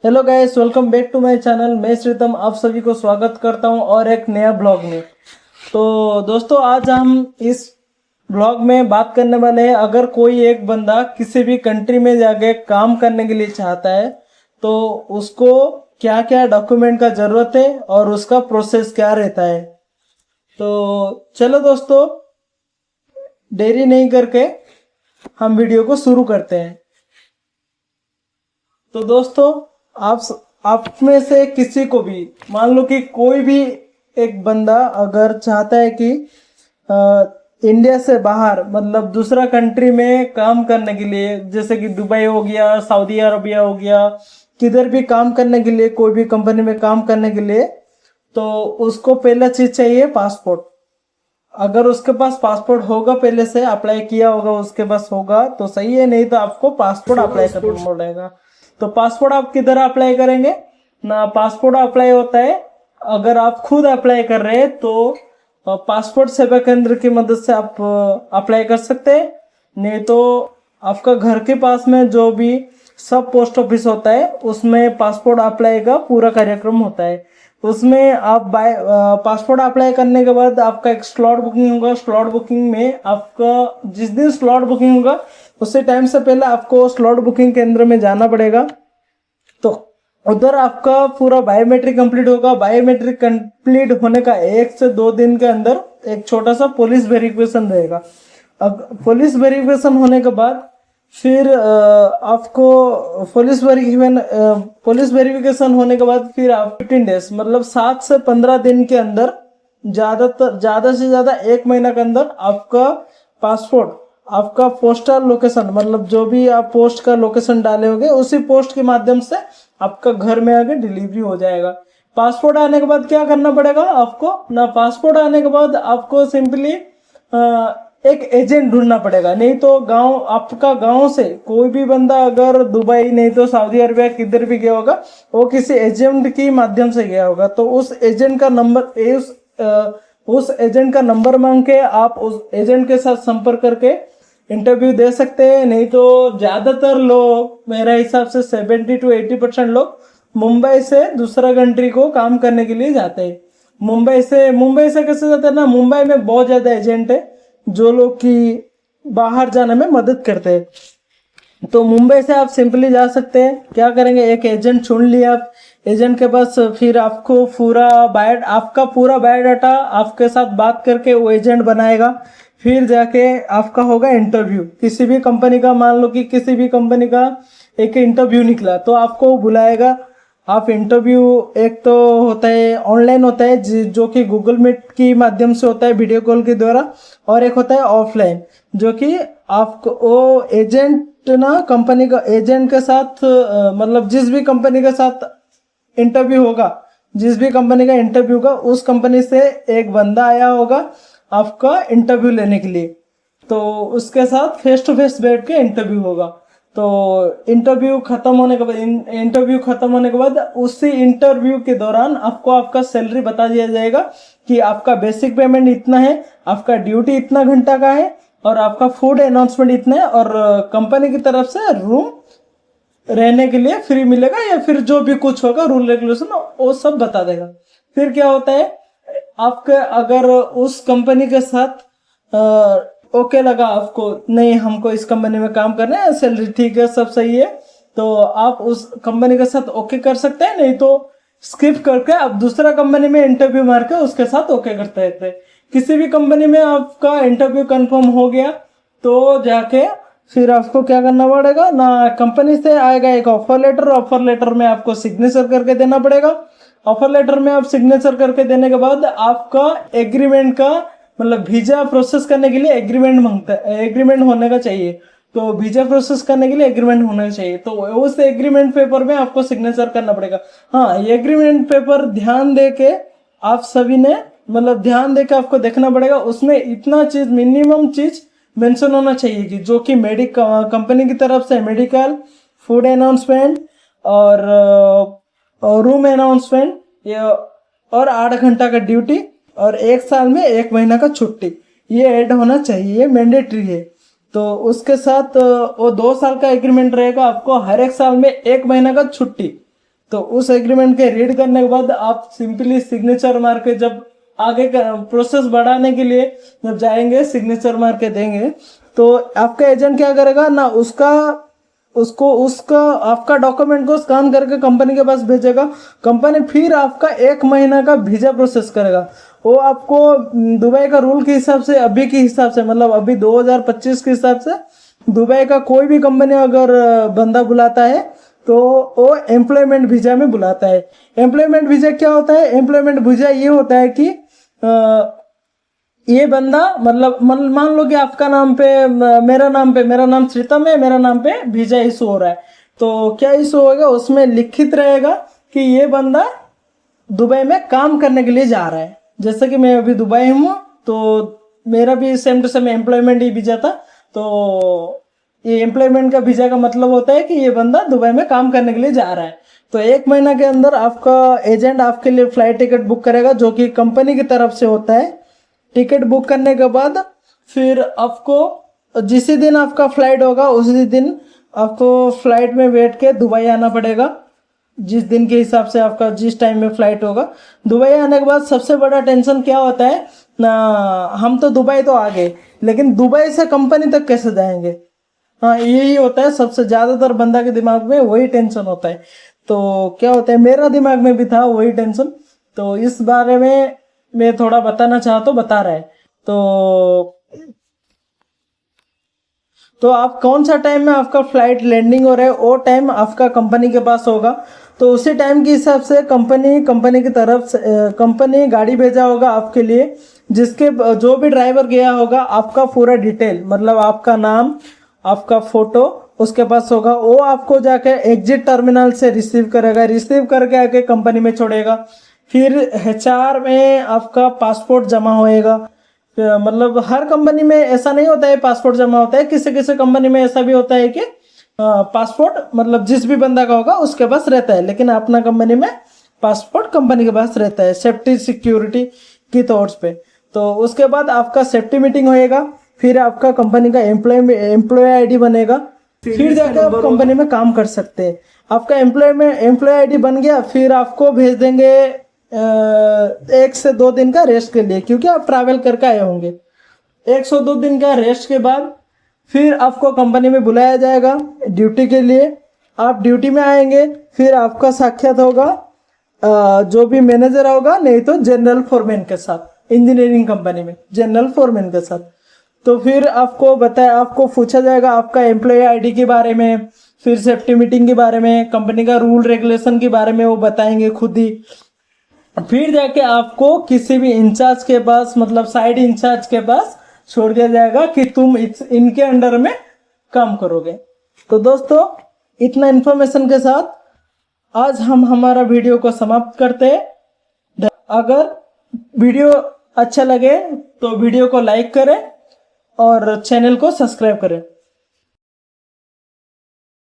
Hello guys, welcome back to my channel. मैं श्रीतम आप सभी को स्वागत करता हूं और एक नया ब्लॉग में। तो दोस्तों, आज हम इस ब्लॉग में बात करने वाले हैं, अगर कोई एक बंदा किसी भी कंट्री में जाके काम करने के लिए चाहता है तो उसको क्या क्या डॉक्यूमेंट का ज़रूरत है और उसका प्रोसेस क्या रहता है। तो चलो दोस्तों, देरी नहीं करके हम वीडियो को शुरू करते हैं। तो दोस्तों, आप में से किसी को भी, मान लो कि कोई भी एक बंदा अगर चाहता है कि इंडिया से बाहर मतलब दूसरा कंट्री में काम करने के लिए, जैसे कि दुबई हो गया, सऊदी अरबिया हो गया, किधर भी काम करने के लिए, कोई भी कंपनी में काम करने के लिए, तो उसको पहला चीज चाहिए पासपोर्ट। अगर उसके पास पासपोर्ट होगा, पहले से अप्लाई किया होगा, उसके पास होगा तो सही है, नहीं तो आपको पासपोर्ट अप्लाई करना पड़ेगा। तो पासपोर्ट आप किधर अप्लाई करेंगे ना? पासपोर्ट अप्लाई होता है, अगर आप खुद अप्लाई कर रहे हैं तो पासपोर्ट सेवा केंद्र की मदद से आप अप्लाई कर सकते हैं। नहीं तो आपका घर के पास में जो भी सब पोस्ट ऑफिस होता है उसमें पासपोर्ट अप्लाई का पूरा कार्यक्रम होता है। उसमें आप बाय पासपोर्ट अप्लाई करने के बाद आपका एक स्लॉट बुकिंग होगा। स्लॉट बुकिंग में आपका जिस दिन स्लॉट बुकिंग होगा उससे टाइम से पहले आपको स्लॉट बुकिंग केंद्र में जाना पड़ेगा। तो उधर आपका पूरा बायोमेट्रिक कंप्लीट होगा। बायोमेट्रिक कंप्लीट होने का 1 से 2 दिन के अंदर एक छोटा सा पुलिस वेरिफिकेशन रहेगा। अब पुलिस वेरिफिकेशन होने के बाद फिर आपको पुलिस वेरिफिकेशन होने के बाद फिर आप 15 डेज मतलब 7 से 15 दिन के अंदर, ज़्यादा से ज़्यादा 1 महीना के अंदर आपका पासपोर्ट आपका पोस्टल लोकेशन, मतलब जो भी आप पोस्ट का लोकेशन डाले होंगे उसी पोस्ट के माध्यम से आपका घर में आके डिलीवरी हो जाएगा। पासपोर्ट आने के बाद क्या करना पड़ेगा आपको ना? पासपोर्ट आने के बाद आपको सिंपली एक एजेंट ढूंढना पड़ेगा। नहीं तो आपका गांव से कोई भी बंदा अगर दुबई नहीं तो सऊदी अरबिया किधर भी गया होगा, वो किसी एजेंट के माध्यम से गया होगा, तो उस एजेंट का नंबर मांग के आप उस एजेंट के साथ संपर्क करके इंटरव्यू दे सकते हैं। नहीं तो ज्यादातर लोग, मेरा हिसाब से 70 to 80% लोग मुंबई से दूसरा कंट्री को काम करने के लिए जाते हैं। मुंबई से कैसे जाते हैं ना? मुंबई में बहुत ज्यादा एजेंट है जो लोग की बाहर जाने में मदद करते हैं। तो मुंबई से आप सिंपली जा सकते हैं। क्या करेंगे, एक एजेंट चुन लिया आप, एजेंट के पास फिर आपका पूरा बायोडाटा आपके साथ बात करके वो एजेंट बनाएगा। फिर जाके आपका होगा इंटरव्यू किसी भी कंपनी का। मान लो कि किसी भी कंपनी का एक इंटरव्यू निकला तो आपको बुलाएगा। आप इंटरव्यू, एक तो होता है ऑनलाइन होता है जो कि गूगल मीट की माध्यम से होता है, वीडियो कॉल के द्वारा, और एक होता है ऑफलाइन जो कि आपको वो एजेंट ना, कंपनी का एजेंट के साथ मतलब जिस भी कंपनी के साथ इंटरव्यू होगा, जिस भी कंपनी का इंटरव्यू होगा उस कंपनी से एक बंदा आया होगा आपका इंटरव्यू लेने के लिए। तो उसके साथ फेस टू फेस बैठ के इंटरव्यू होगा। तो इंटरव्यू खत्म होने के बाद उसी इंटरव्यू के दौरान आपको आपका सैलरी बता दिया जाएगा कि आपका बेसिक पेमेंट इतना है, आपका ड्यूटी इतना घंटा का है, और आपका फूड अनाउंसमेंट इतना है, और कंपनी की तरफ से रूम रहने के लिए फ्री मिलेगा, या फिर जो भी कुछ होगा रूल रेगुलेशन वो सब बता देगा। फिर क्या होता है, आपके अगर उस कंपनी के साथ ओके लगा आपको, नहीं हमको इस कंपनी में काम करना है, सैलरी ठीक है, सब सही है, तो आप उस कंपनी के साथ ओके कर सकते हैं। नहीं तो स्किप करके आप दूसरा कंपनी में इंटरव्यू मार के उसके साथ ओके करते रहते हैं। किसी भी कंपनी में आपका इंटरव्यू कंफर्म हो गया तो जाके फिर आपको क्या करना पड़ेगा ना? कंपनी से आएगा एक ऑफर लेटर में आपको सिग्नेचर करके देना पड़ेगा। ऑफर लेटर में आप सिग्नेचर करके देने के बाद आपका एग्रीमेंट का, मतलब वीजा प्रोसेस करने के लिए एग्रीमेंट मांगता है, एग्रीमेंट होने का चाहिए। तो वीजा प्रोसेस करने के लिए एग्रीमेंट होना चाहिए, तो उस एग्रीमेंट पेपर में आपको सिग्नेचर करना पड़ेगा। हाँ, ये एग्रीमेंट पेपर ध्यान दे के आप सभी ने, मतलब ध्यान दे के आपको देखना पड़ेगा। उसमें इतना चीज, मिनिमम चीज मेंशन होना चाहिए कि जो कि कंपनी की तरफ से मेडिकल, फूड अनाउंसमेंट और रूम अनाउंसमेंट, और 8 घंटा का ड्यूटी, और 1 साल में 1 महीना का छुट्टी, ये ऐड होना चाहिए, ये मैंडेटरी है। तो उसके साथ वो 2 साल का एग्रीमेंट रहेगा, आपको हर एक साल में 1 महीना का छुट्टी, तो उस एग्रीमेंट के रीड करने के बाद आप सिंपली सिग्नेचर मार के जब आगे का प्रोसेस बढ़ाने के लिए जब जाएंगे सिग्नेचर मार के देंगे, तो आपका एजेंट क्या करेगा ना, उसका आपका डॉक्यूमेंट को स्कैन करके कंपनी के पास भेजेगा। कंपनी फिर आपका 1 महीना का वीजा प्रोसेस करेगा। वो आपको दुबई का रूल के हिसाब से, अभी के हिसाब से, मतलब अभी 2025 के हिसाब से दुबई का कोई भी कंपनी अगर बंदा बुलाता है तो वो एम्प्लॉयमेंट वीजा में बुलाता है। एम्प्लॉयमेंट वीजा क्या होता है? एम्प्लॉयमेंट वीजा ये होता है कि ये बंदा, मतलब मान लो कि आपका नाम पे, मेरा नाम श्रीतम है, मेरा नाम पे वीजा इशू हो रहा है, तो क्या इशू होगा? उसमें लिखित रहेगा कि ये बंदा दुबई में काम करने के लिए जा रहा है। जैसे कि मैं अभी दुबई हूँ, तो मेरा भी सेम टू सेम एम्प्लॉयमेंट ही वीजा था। तो ये एम्प्लॉयमेंट का वीजा का मतलब होता है कि ये बंदा दुबई में काम करने के लिए जा रहा है। तो 1 महीना के अंदर आपका एजेंट आपके लिए फ्लाइट टिकट बुक करेगा, जो कि कंपनी की तरफ से होता है। टिकट बुक करने के बाद फिर आपको जिस दिन आपका फ्लाइट होगा उसी दिन आपको फ्लाइट में बैठ के दुबई आना पड़ेगा। जिस दिन के हिसाब से आपका जिस टाइम में फ्लाइट होगा। दुबई आने के बाद सबसे बड़ा टेंशन क्या होता है ना, हम तो दुबई तो आ गए, लेकिन दुबई से कंपनी तक कैसे जाएंगे? हाँ, यही होता है सबसे ज़्यादातर बंदा के दिमाग में, वही टेंशन होता है। तो क्या होता है, मेरा दिमाग में भी था वही टेंशन। तो इस बारे में मैं थोड़ा बताना चाहता हूँ, बता रहा है। तो आप कौन सा टाइम में आपका फ्लाइट लैंडिंग हो रहा है, वो टाइम आपका कंपनी के पास होगा। तो उसी टाइम के हिसाब से कंपनी की तरफ से कंपनी गाड़ी भेजा होगा आपके लिए, जिसके जो भी ड्राइवर गया होगा आपका पूरा डिटेल, मतलब आपका नाम, आपका फोटो उसके पास होगा। वो आपको जाके एग्जिट टर्मिनल से रिसीव करेगा, रिसीव करके आके कंपनी में छोड़ेगा। फिर HR में आपका पासपोर्ट जमा होएगा। मतलब हर कंपनी में ऐसा नहीं होता है पासपोर्ट जमा होता है, किसी किसी कंपनी में ऐसा भी होता है कि पासपोर्ट मतलब जिस भी बंदा का होगा उसके पास रहता है, लेकिन अपना कंपनी में पासपोर्ट कंपनी के पास रहता है सेफ्टी सिक्योरिटी की तौर पे। तो उसके बाद आपका सेफ्टी मीटिंग होएगा, फिर आपका कंपनी का एम्प्लॉय ID बनेगा, फिर जाकर आप कंपनी में काम कर सकते हैं। आपका एम्प्लॉय ID बन गया, फिर आपको भेज देंगे 1 से 2 दिन का रेस्ट के लिए, क्योंकि आप ट्रैवल करके आए होंगे। 1 से 2 दिन का रेस्ट के बाद फिर आपको कंपनी में बुलाया जाएगा ड्यूटी के लिए। आप ड्यूटी में आएंगे, फिर आपका साक्षात होगा जो भी मैनेजर होगा, नहीं तो जनरल फोरमैन के साथ, इंजीनियरिंग कंपनी में जनरल फोरमैन के साथ। तो फिर आपको पूछा जाएगा आपका एम्प्लॉय ID के बारे में, फिर सेफ्टी मीटिंग के बारे में, कंपनी का रूल रेगुलेशन के बारे में वो बताएंगे खुद ही। फिर जाके आपको किसी भी इंचार्ज के पास, मतलब साइड इंचार्ज के पास छोड़ दिया जाएगा कि तुम इनके अंडर में काम करोगे। तो दोस्तों, इतना इन्फॉर्मेशन के साथ आज हम हमारा वीडियो को समाप्त करते हैं। अगर वीडियो अच्छा लगे तो वीडियो को लाइक करें और चैनल को सब्सक्राइब करें।